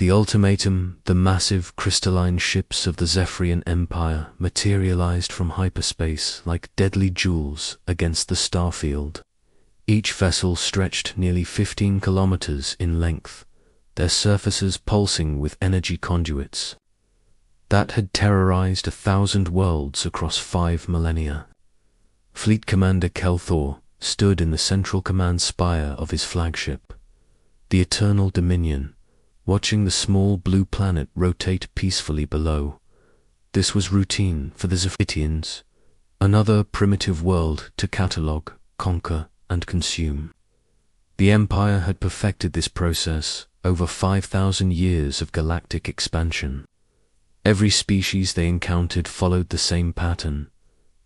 The ultimatum, the massive crystalline ships of the Zephyrian Empire materialized from hyperspace like deadly jewels against the starfield. Each vessel stretched nearly 15 kilometers in length, their surfaces pulsing with energy conduits that had terrorized 1,000 worlds across 5 millennia. Fleet Commander Kelthor stood in the central command spire of his flagship, the Eternal Dominion, watching the small blue planet rotate peacefully below. This was routine for the Zephyrians, another primitive world to catalog, conquer, and consume. The Empire had perfected this process over 5,000 years of galactic expansion. Every species they encountered followed the same pattern: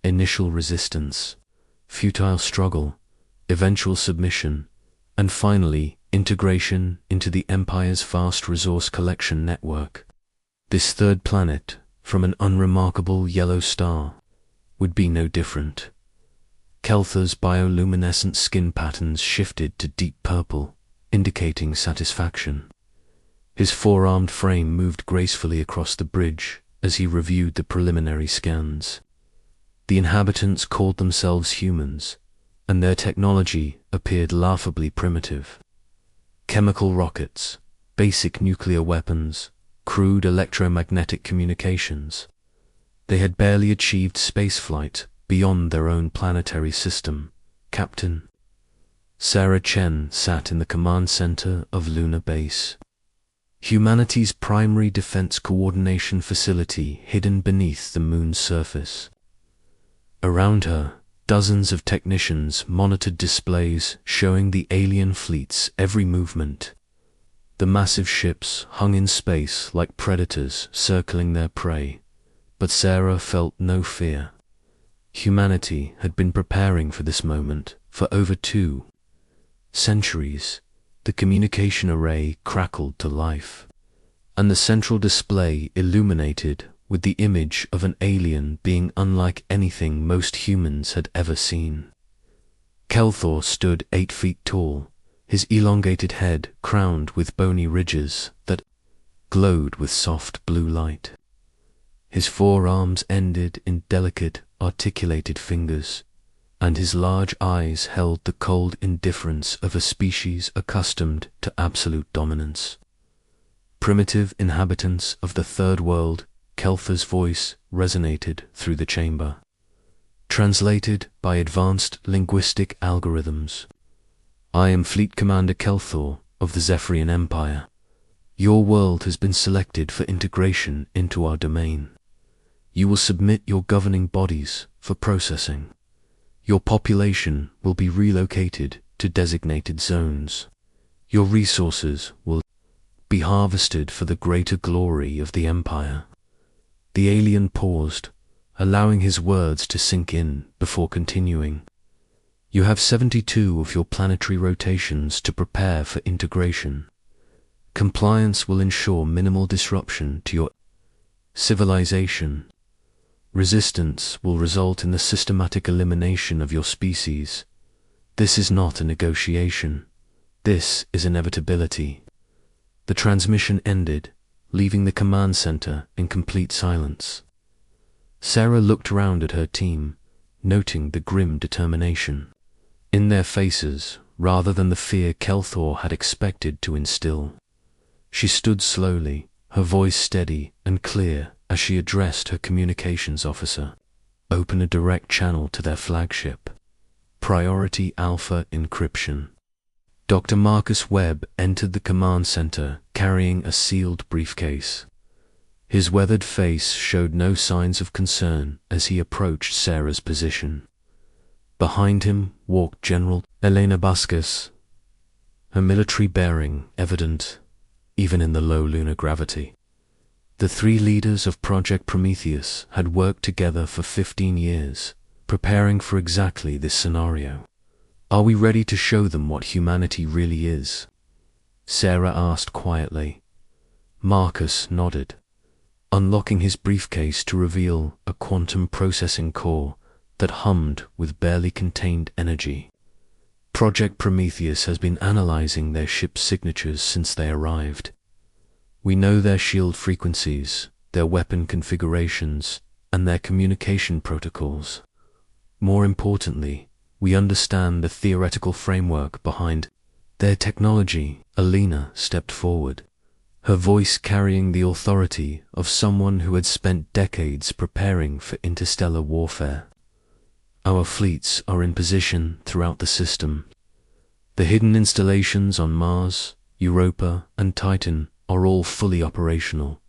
initial resistance, futile struggle, eventual submission, and finally integration into the Empire's vast resource collection network. This third planet, from an unremarkable yellow star, would be no different. Kelthor's bioluminescent skin patterns shifted to deep purple, indicating satisfaction. His four-armed frame moved gracefully across the bridge as he reviewed the preliminary scans. The inhabitants called themselves humans, and their technology appeared laughably primitive. Chemical rockets, basic nuclear weapons, crude electromagnetic communications. They had barely achieved spaceflight beyond their own planetary system. Captain Sarah Chen sat in the command center of Lunar Base, humanity's primary defense coordination facility hidden beneath the moon's surface. Around her, dozens of technicians monitored displays showing the alien fleet's every movement. The massive ships hung in space like predators circling their prey, but Sarah felt no fear. Humanity had been preparing for this moment for over 2 centuries. The communication array crackled to life, and the central display illuminated with the image of an alien being unlike anything most humans had ever seen. Kelthor stood 8 feet tall, his elongated head crowned with bony ridges that glowed with soft blue light. His forearms ended in delicate, articulated fingers, and his large eyes held the cold indifference of a species accustomed to absolute dominance. Primitive inhabitants of the Third World, Kelthor's voice resonated through the chamber, translated by advanced linguistic algorithms. I am Fleet Commander Kelthor of the Zephyrian Empire. Your world has been selected for integration into our domain. You will submit your governing bodies for processing. Your population will be relocated to designated zones. Your resources will be harvested for the greater glory of the Empire. The alien paused, allowing his words to sink in before continuing. You have 72 of your planetary rotations to prepare for integration. Compliance will ensure minimal disruption to your civilization. Resistance will result in the systematic elimination of your species. This is not a negotiation. This is inevitability. The transmission ended, leaving the command center in complete silence. Sarah looked around at her team, noting the grim determination in their faces rather than the fear Kelthor had expected to instill. She stood slowly, her voice steady and clear as she addressed her communications officer. Open a direct channel to their flagship. Priority Alpha encryption. Dr. Marcus Webb entered the command center carrying a sealed briefcase. His weathered face showed no signs of concern as he approached Sarah's position. Behind him walked General Elena Buscus, her military bearing evident even in the low lunar gravity. The 3 leaders of Project Prometheus had worked together for 15 years, preparing for exactly this scenario. Are we ready to show them what humanity really is? Sarah asked quietly. Marcus nodded, unlocking his briefcase to reveal a quantum processing core that hummed with barely contained energy. Project Prometheus has been analyzing their ship's signatures since they arrived. We know their shield frequencies, their weapon configurations, and their communication protocols. More importantly, we understand the theoretical framework behind their technology. Alina stepped forward, her voice carrying the authority of someone who had spent decades preparing for interstellar warfare. Our fleets are in position throughout the system. The hidden installations on Mars, Europa, and Titan are all fully operational.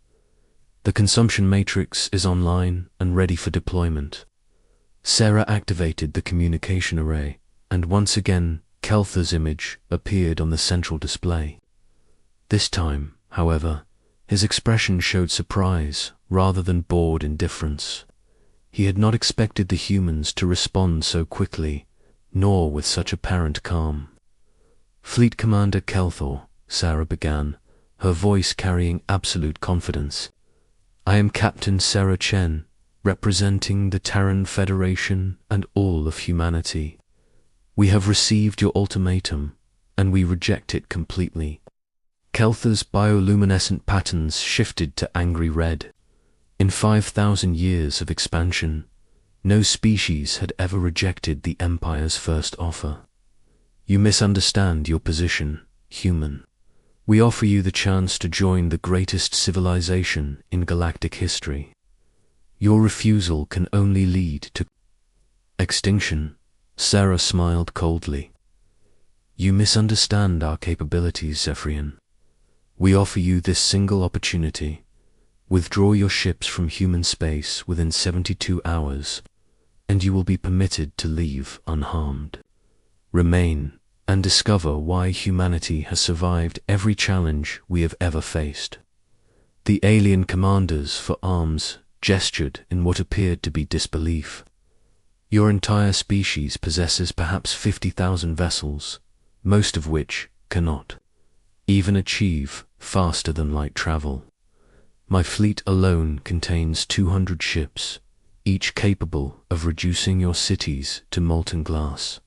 The consumption matrix is online and ready for deployment. Sarah activated the communication array, and once again, Kelther's image appeared on the central display. This time, however, his expression showed surprise rather than bored indifference. He had not expected the humans to respond so quickly, nor with such apparent calm. "Fleet Commander Kelthor," Sarah began, her voice carrying absolute confidence. "I am Captain Sarah Chen, representing the Terran Federation and all of humanity. We have received your ultimatum, and we reject it completely." Kelthor's bioluminescent patterns shifted to angry red. In 5,000 years of expansion, no species had ever rejected the Empire's first offer. "You misunderstand your position, human. We offer you the chance to join the greatest civilization in galactic history. Your refusal can only lead to extinction." Sarah smiled coldly. "You misunderstand our capabilities, Zephyrian. We offer you this single opportunity. Withdraw your ships from human space within 72 hours, and you will be permitted to leave unharmed. Remain and discover why humanity has survived every challenge we have ever faced." The alien commanders for arms gestured in what appeared to be disbelief. "Your entire species possesses perhaps 50,000 vessels, most of which cannot even achieve faster-than-light travel. My fleet alone contains 200 ships, each capable of reducing your cities to molten glass.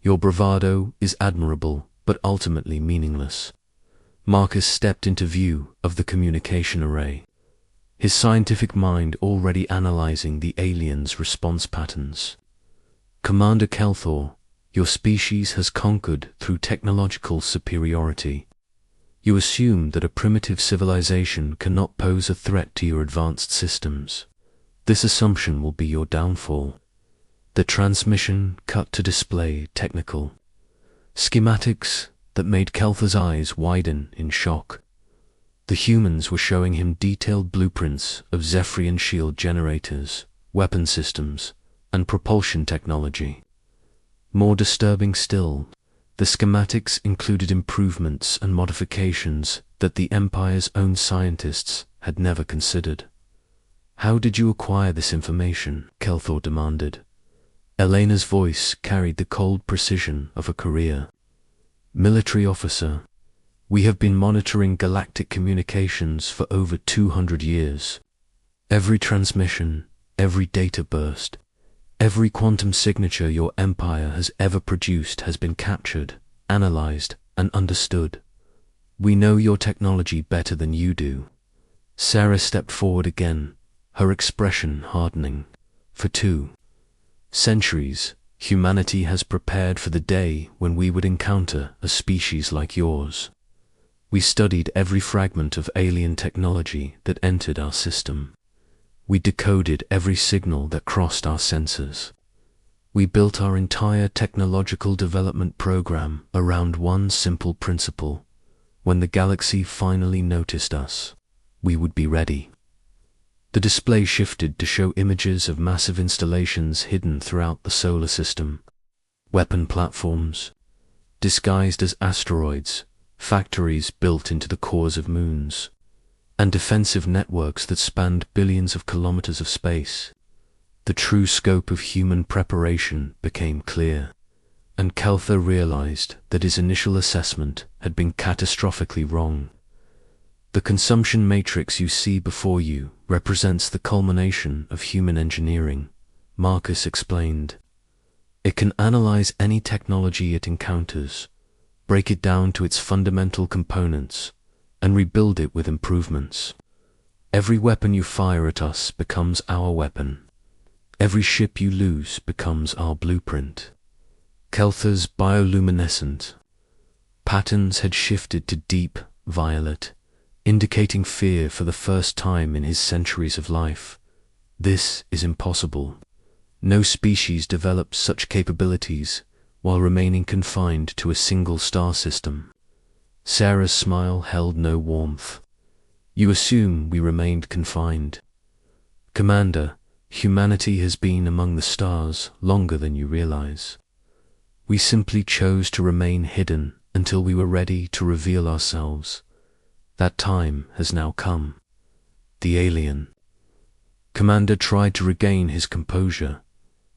Your bravado is admirable, but ultimately meaningless." Marcus stepped into view of the communication array, his scientific mind already analyzing the aliens' response patterns. "Commander Kelthor, your species has conquered through technological superiority. You assume that a primitive civilization cannot pose a threat to your advanced systems. This assumption will be your downfall." The transmission cut to display technical schematics that made Kelthor's eyes widen in shock. The humans were showing him detailed blueprints of Zephyrian shield generators, weapon systems, and propulsion technology. More disturbing still, the schematics included improvements and modifications that the Empire's own scientists had never considered. "How did you acquire this information?" Kelthor demanded. Elena's voice carried the cold precision of a career military officer. "We have been monitoring galactic communications for over 200 years. Every transmission, every data burst, every quantum signature your empire has ever produced has been captured, analyzed, and understood. We know your technology better than you do." Sarah stepped forward again, her expression hardening. "For 2 centuries, humanity has prepared for the day when we would encounter a species like yours. We studied every fragment of alien technology that entered our system. We decoded every signal that crossed our sensors. We built our entire technological development program around one simple principle. When the galaxy finally noticed us, we would be ready." The display shifted to show images of massive installations hidden throughout the solar system. Weapon platforms, disguised as asteroids, factories built into the cores of moons, and defensive networks that spanned billions of kilometers of space. The true scope of human preparation became clear, and Kelthor realized that his initial assessment had been catastrophically wrong. "The consumption matrix you see before you represents the culmination of human engineering," Marcus explained. "It can analyze any technology it encounters, break it down to its fundamental components, and rebuild it with improvements. Every weapon you fire at us becomes our weapon. Every ship you lose becomes our blueprint. Kelthor's bioluminescent patterns had shifted to deep violet, indicating fear for the first time in his centuries of life. This is impossible. No species develops such capabilities while remaining confined to a single star system. Sarah's smile held no warmth. You assume we remained confined. Commander, humanity has been among the stars longer than you realize. We simply chose to remain hidden until we were ready to reveal ourselves. That time has now come. The alien. Commander tried to regain his composure,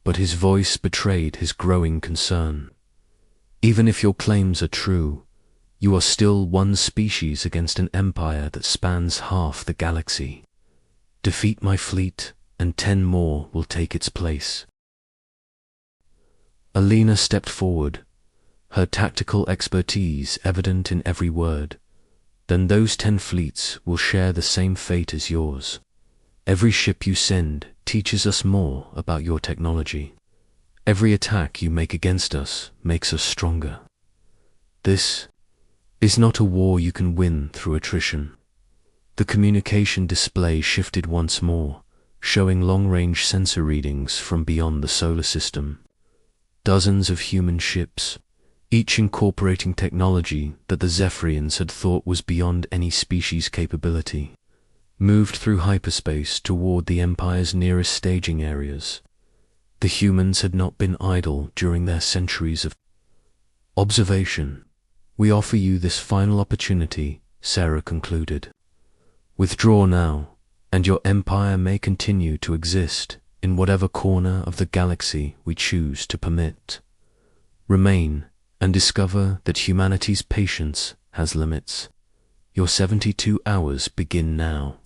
but his voice betrayed his growing concern. Even if your claims are true, you are still one species against an empire that spans half the galaxy. Defeat my fleet, and 10 more will take its place. Alina stepped forward, her tactical expertise evident in every word. Then those 10 fleets will share the same fate as yours. Every ship you send teaches us more about your technology. Every attack you make against us makes us stronger. This is not a war you can win through attrition. The communication display shifted once more, showing long-range sensor readings from beyond the solar system. Dozens of human ships, each incorporating technology that the Zephyrians had thought was beyond any species' capability, moved through hyperspace toward the Empire's nearest staging areas. The humans had not been idle during their centuries of observation. We offer you this final opportunity, Sarah concluded. Withdraw now, and your empire may continue to exist in whatever corner of the galaxy we choose to permit. Remain and discover that humanity's patience has limits. Your 72 hours begin now.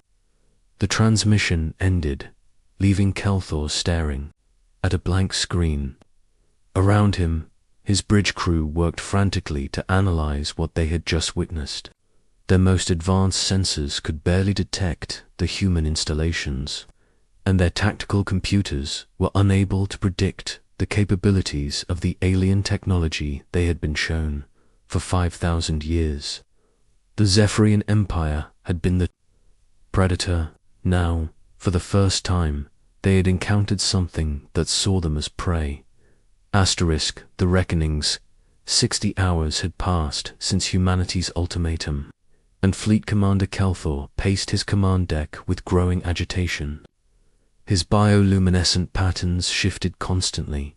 The transmission ended, leaving Kelthor staring at a blank screen. Around him, his bridge crew worked frantically to analyze what they had just witnessed. Their most advanced sensors could barely detect the human installations, and their tactical computers were unable to predict the capabilities of the alien technology they had been shown for 5,000 years. The Zephyrian Empire had been the predator. Now, for the first time, they had encountered something that saw them as prey. Asterisk, the reckonings. 60 hours had passed since humanity's ultimatum, and Fleet Commander Kelthor paced his command deck with growing agitation. His bioluminescent patterns shifted constantly,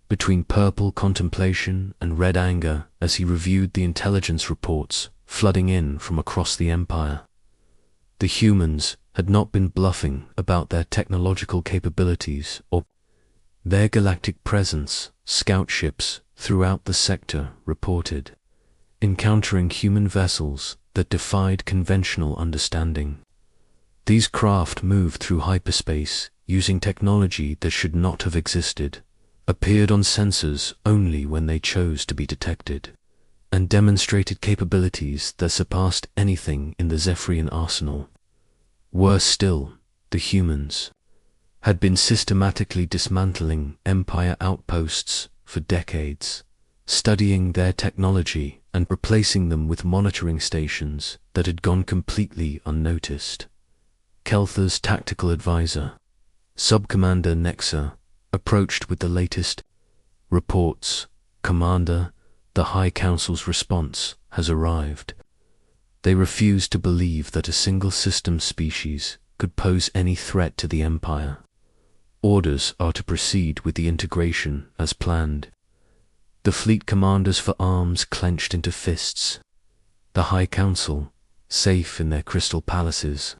between purple contemplation and red anger as he reviewed the intelligence reports flooding in from across the Empire. The humans had not been bluffing about their technological capabilities or their galactic presence. Scout ships throughout the sector reported encountering human vessels that defied conventional understanding. These craft moved through hyperspace using technology that should not have existed, appeared on sensors only when they chose to be detected, and demonstrated capabilities that surpassed anything in the Zephyrian arsenal. Worse still, the humans had been systematically dismantling Empire outposts for decades, studying their technology and replacing them with monitoring stations that had gone completely unnoticed. Kelthor's tactical advisor, Subcommander Nexa, approached with the latest reports. Commander, the High Council's response has arrived. They refuse to believe that a single system species could pose any threat to the Empire. Orders are to proceed with the integration as planned. The fleet commanders for arms clenched into fists. The High Council, safe in their crystal palaces,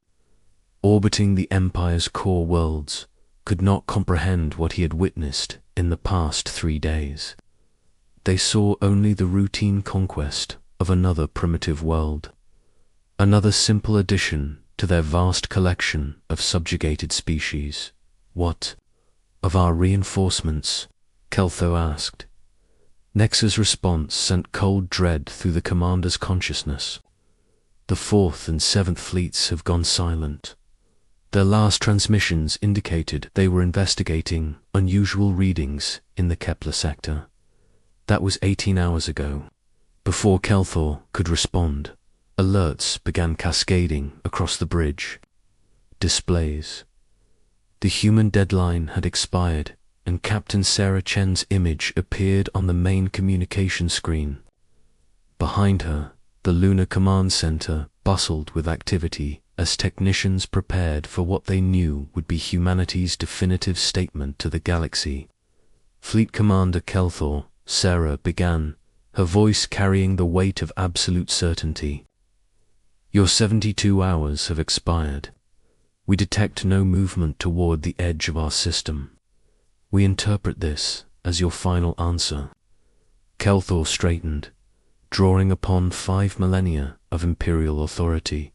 orbiting the Empire's core worlds, could not comprehend what he had witnessed in the past 3 days. They saw only the routine conquest of another primitive world, another simple addition to their vast collection of subjugated species. What of our reinforcements? Kelthor asked. Nexa's response sent cold dread through the commander's consciousness. The 4th and 7th fleets have gone silent. Their last transmissions indicated they were investigating unusual readings in the Kepler sector. That was 18 hours ago. Before Kelthor could respond, alerts began cascading across the bridge. Displays. The human deadline had expired, and Captain Sarah Chen's image appeared on the main communication screen. Behind her, the Lunar Command Center bustled with activity as technicians prepared for what they knew would be humanity's definitive statement to the galaxy. Fleet Commander Kelthor, Sarah began, her voice carrying the weight of absolute certainty. Your 72 hours have expired. We detect no movement toward the edge of our system. We interpret this as your final answer. Kelthor straightened, drawing upon 5 millennia of imperial authority.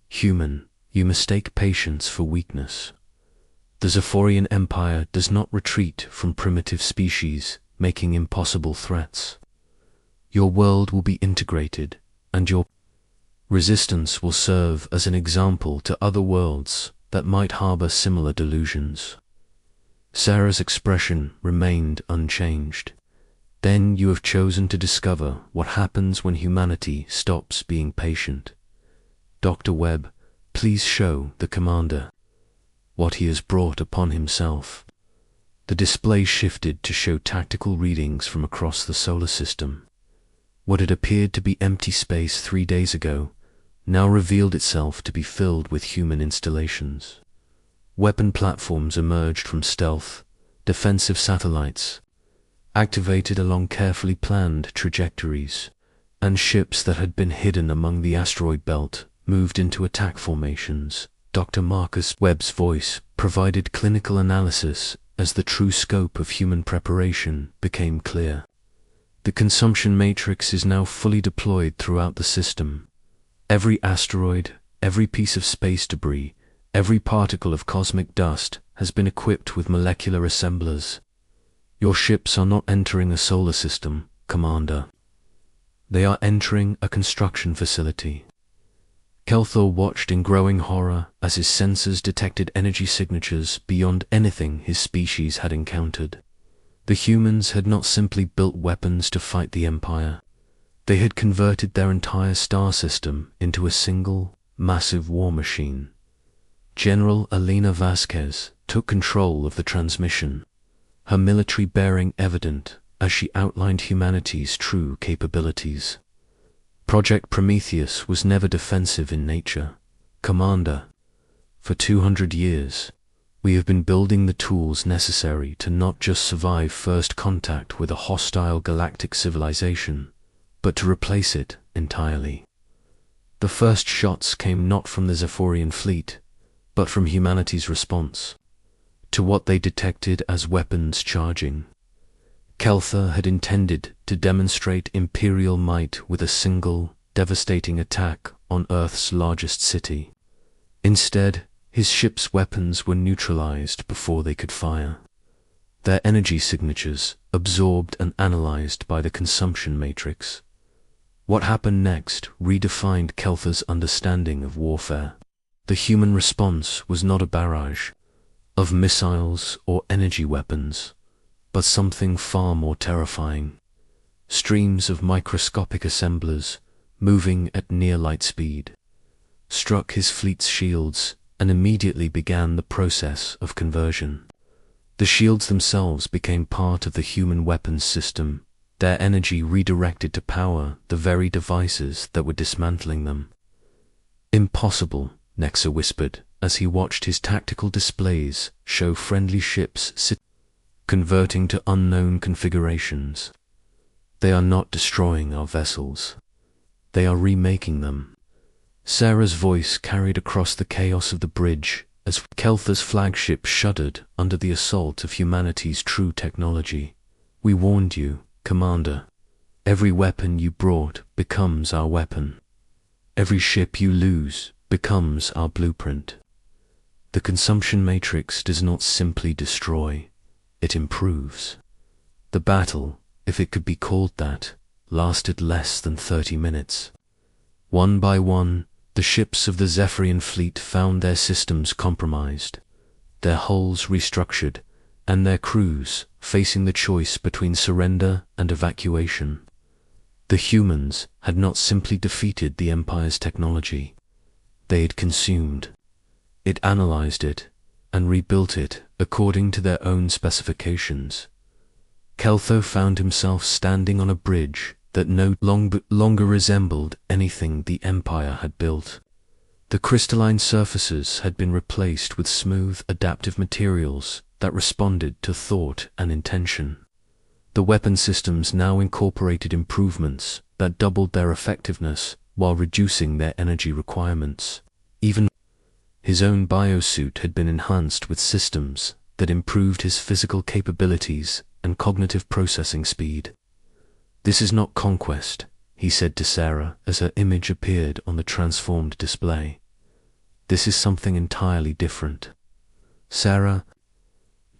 Human, you mistake patience for weakness. The Zephyrian Empire does not retreat from primitive species, making impossible threats. Your world will be integrated, and your resistance will serve as an example to other worlds that might harbor similar delusions. Sarah's expression remained unchanged. Then you have chosen to discover what happens when humanity stops being patient. Dr. Webb, please show the commander what he has brought upon himself. The display shifted to show tactical readings from across the solar system. What had appeared to be empty space 3 days ago now revealed itself to be filled with human installations. Weapon platforms emerged from stealth, defensive satellites, activated along carefully planned trajectories, and ships that had been hidden among the asteroid belt moved into attack formations. Dr. Marcus Webb's voice provided clinical analysis as the true scope of human preparation became clear. The consumption matrix is now fully deployed throughout the system. Every asteroid, every piece of space debris, every particle of cosmic dust has been equipped with molecular assemblers. Your ships are not entering a solar system, Commander. They are entering a construction facility. Kelthor watched in growing horror as his sensors detected energy signatures beyond anything his species had encountered. The humans had not simply built weapons to fight the Empire. They had converted their entire star system into a single, massive war machine. General Elena Vasquez took control of the transmission, her military bearing evident as she outlined humanity's true capabilities. Project Prometheus was never defensive in nature. Commander, for 200 years, we have been building the tools necessary to not just survive first contact with a hostile galactic civilization, but to replace it entirely. The first shots came not from the Zephyrian fleet, but from humanity's response to what they detected as weapons charging. Kelthor had intended to demonstrate imperial might with a single, devastating attack on Earth's largest city. Instead, his ship's weapons were neutralized before they could fire, their energy signatures absorbed and analyzed by the consumption matrix. What happened next redefined Kelthor's understanding of warfare. The human response was not a barrage of missiles or energy weapons, but something far more terrifying. Streams of microscopic assemblers, moving at near light speed, struck his fleet's shields and immediately began the process of conversion. The shields themselves became part of the human weapons system, their energy redirected to power the very devices that were dismantling them. Impossible, Nexa whispered as he watched his tactical displays show friendly ships converting to unknown configurations. They are not destroying our vessels. They are remaking them. Sarah's voice carried across the chaos of the bridge as Kelthor's flagship shuddered under the assault of humanity's true technology. We warned you, Commander. Every weapon you brought becomes our weapon. Every ship you lose becomes our blueprint. The consumption matrix does not simply destroy, it improves. The battle, if it could be called that, lasted less than 30 minutes. One by one, the ships of the Zephyrian fleet found their systems compromised, their hulls restructured, and their crews facing the choice between surrender and evacuation. The humans had not simply defeated the Empire's technology. They had consumed it, analyzed it, and rebuilt it according to their own specifications. Keltho found himself standing on a bridge that no longer resembled anything the Empire had built. The crystalline surfaces had been replaced with smooth, adaptive materials that responded to thought and intention. The weapon systems now incorporated improvements that doubled their effectiveness while reducing their energy requirements. Even his own biosuit had been enhanced with systems that improved his physical capabilities and cognitive processing speed. "This is not conquest," he said to Sarah as her image appeared on the transformed display. "This is something entirely different." Sarah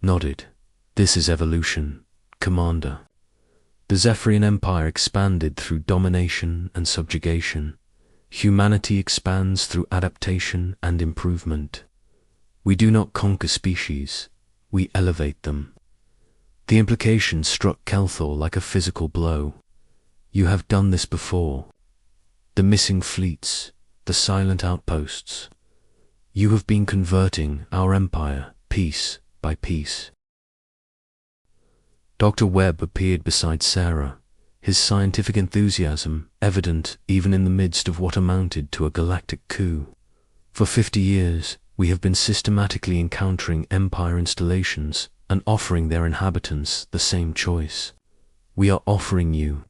nodded. "This is evolution, Commander. The Zephyrian Empire expanded through domination and subjugation. Humanity expands through adaptation and improvement. We do not conquer species, we elevate them." The implication struck Kelthor like a physical blow. "You have done this before. The missing fleets, the silent outposts. You have been converting our empire piece by piece." Dr. Webb appeared beside Sarah, his scientific enthusiasm evident even in the midst of what amounted to a galactic coup. "For 50 years, we have been systematically encountering Empire installations and offering their inhabitants the same choice. We are offering you,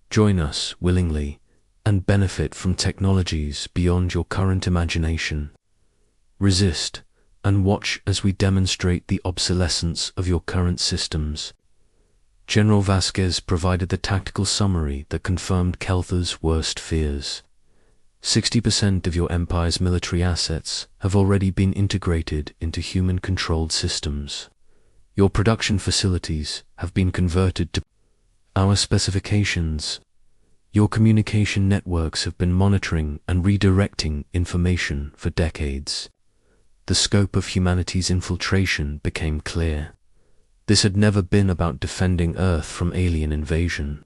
join us willingly, and benefit from technologies beyond your current imagination. Resist, and watch as we demonstrate the obsolescence of your current systems." General Vasquez provided the tactical summary that confirmed Kelthor's worst fears. 60% of your Empire's military assets have already been integrated into human-controlled systems. Your production facilities have been converted to our specifications. Your communication networks have been monitoring and redirecting information for decades. The scope of humanity's infiltration became clear. This had never been about defending Earth from alien invasion.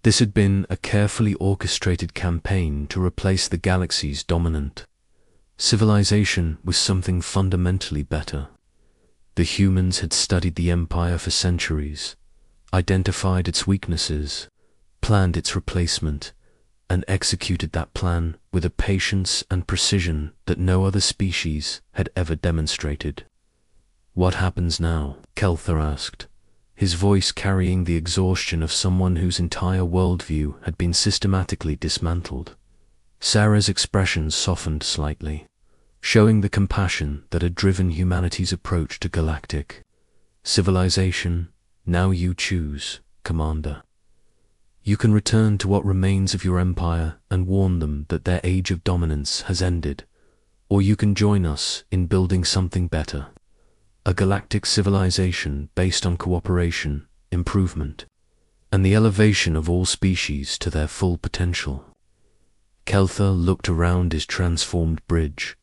This had been a carefully orchestrated campaign to replace the galaxy's dominant civilization with something fundamentally better. The humans had studied the Empire for centuries, identified its weaknesses, planned its replacement, and executed that plan with a patience and precision that no other species had ever demonstrated. "What happens now?" Kelthor asked, his voice carrying the exhaustion of someone whose entire worldview had been systematically dismantled. Sarah's expression softened slightly, showing the compassion that had driven humanity's approach to Galactic. "Civilization, now you choose, Commander. You can return to what remains of your empire and warn them that their age of dominance has ended, or you can join us in building something better. A galactic civilization based on cooperation, improvement, and the elevation of all species to their full potential." Kelthor looked around his transformed bridge,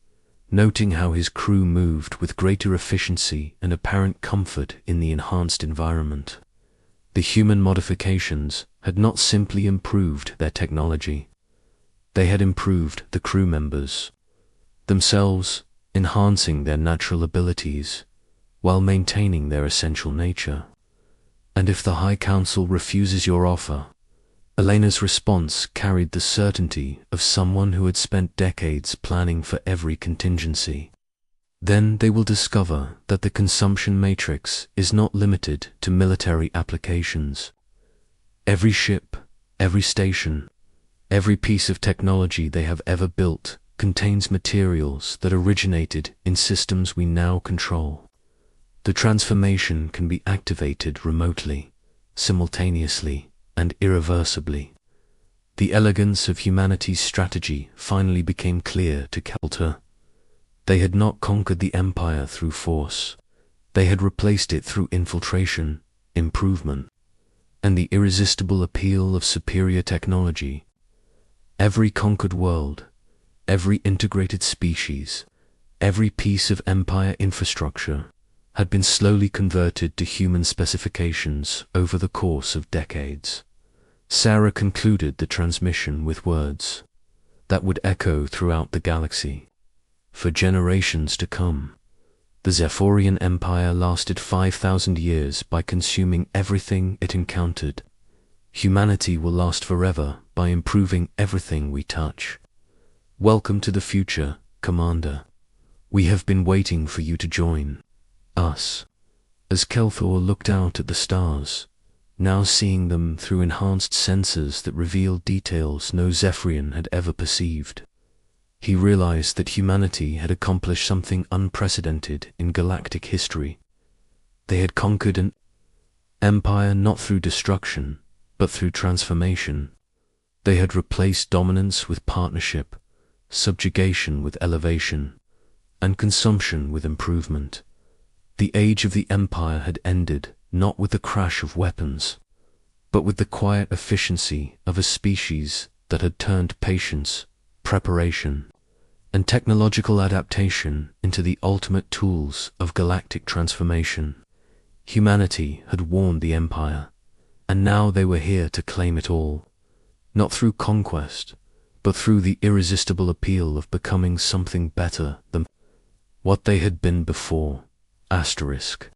noting how his crew moved with greater efficiency and apparent comfort in the enhanced environment. The human modifications had not simply improved their technology. They had improved the crew members themselves, enhancing their natural abilities, while maintaining their essential nature. "And if the High Council refuses your offer," Elena's response carried the certainty of someone who had spent decades planning for every contingency, "then they will discover that the consumption matrix is not limited to military applications. Every ship, every station, every piece of technology they have ever built contains materials that originated in systems we now control. The transformation can be activated remotely, simultaneously, and irreversibly." The elegance of humanity's strategy finally became clear to Kelthor. They had not conquered the Empire through force. They had replaced it through infiltration, improvement, and the irresistible appeal of superior technology. Every conquered world, every integrated species, every piece of empire infrastructure had been slowly converted to human specifications over the course of decades. Sarah concluded the transmission with words that would echo throughout the galaxy for generations to come. The Zephyrian Empire lasted 5,000 years by consuming everything it encountered. Humanity will last forever by improving everything we touch. Welcome to the future, Commander. We have been waiting for you to join us. As Kelthor looked out at the stars, now seeing them through enhanced sensors that revealed details no Zephyrian had ever perceived, he realized that humanity had accomplished something unprecedented in galactic history. They had conquered an empire not through destruction, but through transformation. They had replaced dominance with partnership, subjugation with elevation, and consumption with improvement. The age of the empire had ended not with the crash of weapons, but with the quiet efficiency of a species that had turned patience, preparation, and technological adaptation into the ultimate tools of galactic transformation. Humanity had warned the empire, and now they were here to claim it all, not through conquest, but through the irresistible appeal of becoming something better than what they had been before. Asterisk.